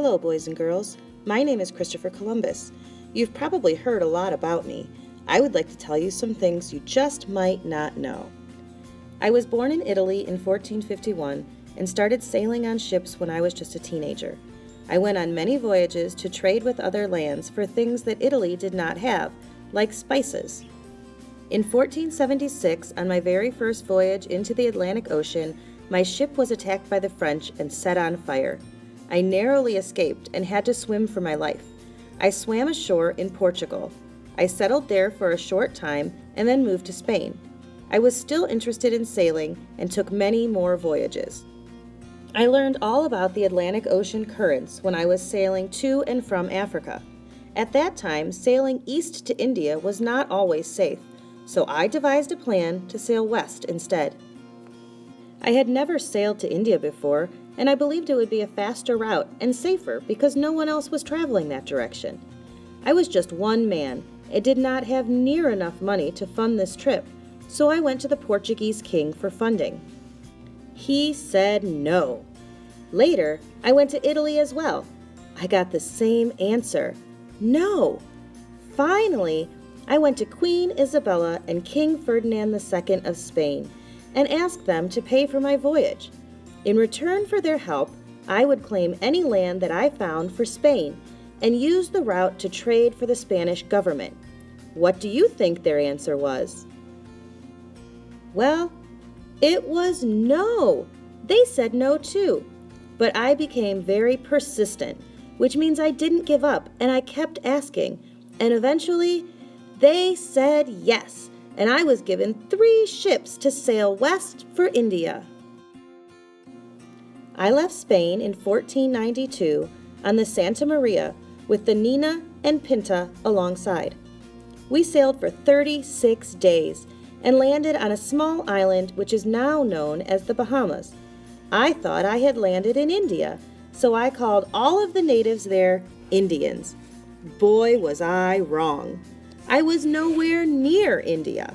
Hello, boys and girls. My name is Christopher Columbus. You've probably heard a lot about me. I would like to tell you some things you just might not know. I was born in Italy in 1451 and started sailing on ships when I was just a teenager. I went on many voyages to trade with other lands for things that Italy did not have, like spices. In 1476, on my very first voyage into the Atlantic Ocean, my ship was attacked by the French and set on fire. I narrowly escaped and had to swim for my life. I swam ashore in Portugal. I settled there for a short time and then moved to Spain. I was still interested in sailing and took many more voyages. I learned all about the Atlantic Ocean currents when I was sailing to and from Africa. At that time, sailing east to India was not always safe, so I devised a plan to sail west instead. I had never sailed to India before, and I believed it would be a faster route and safer because no one else was traveling that direction. I was just one man and did not have near enough money to fund this trip, so I went to the Portuguese king for funding. He said no. Later, I went to Italy as well. I got the same answer, no. Finally, I went to Queen Isabella and King Ferdinand II of Spain and asked them to pay for my voyage. In return for their help, I would claim any land that I found for Spain and use the route to trade for the Spanish government. What do you think their answer was? Well, it was no. They said no too. But I became very persistent, which means I didn't give up and I kept asking. And eventually, they said yes, and I was given 3 ships to sail west for India. I left Spain in 1492 on the Santa Maria with the Nina and Pinta alongside. We sailed for 36 days and landed on a small island which is now known as the Bahamas. I thought I had landed in India, so I called all of the natives there Indians. Boy, was I wrong. I was nowhere near India.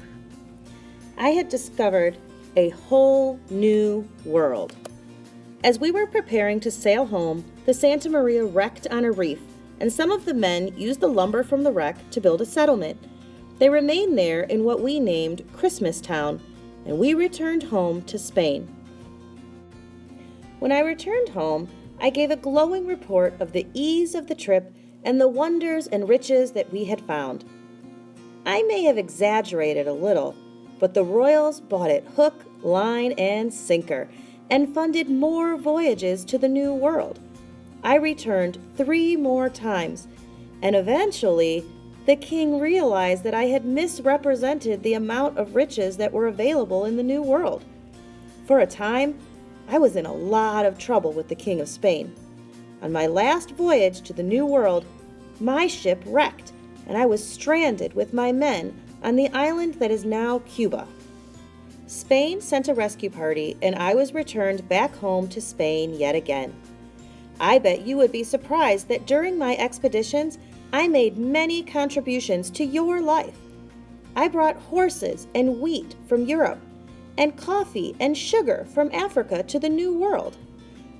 I had discovered a whole new world. As we were preparing to sail home, the Santa Maria wrecked on a reef, and some of the men used the lumber from the wreck to build a settlement. They remained there in what we named Christmas Town, and we returned home to Spain. When I returned home, I gave a glowing report of the ease of the trip and the wonders and riches that we had found. I may have exaggerated a little, but the royals bought it hook, line, and sinker, and funded more voyages to the New World. I returned 3 more times, and eventually the king realized that I had misrepresented the amount of riches that were available in the New World. For a time, I was in a lot of trouble with the King of Spain. On my last voyage to the New World, my ship wrecked, and I was stranded with my men on the island that is now Cuba. Spain sent a rescue party, and I was returned back home to Spain yet again. I bet you would be surprised that during my expeditions, I made many contributions to your life. I brought horses and wheat from Europe, and coffee and sugar from Africa to the New World.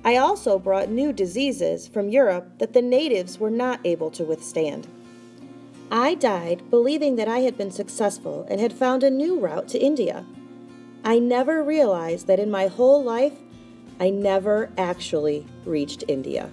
I also brought new diseases from Europe that the natives were not able to withstand. I died believing that I had been successful and had found a new route to India. I never realized that in my whole life, I never actually reached India.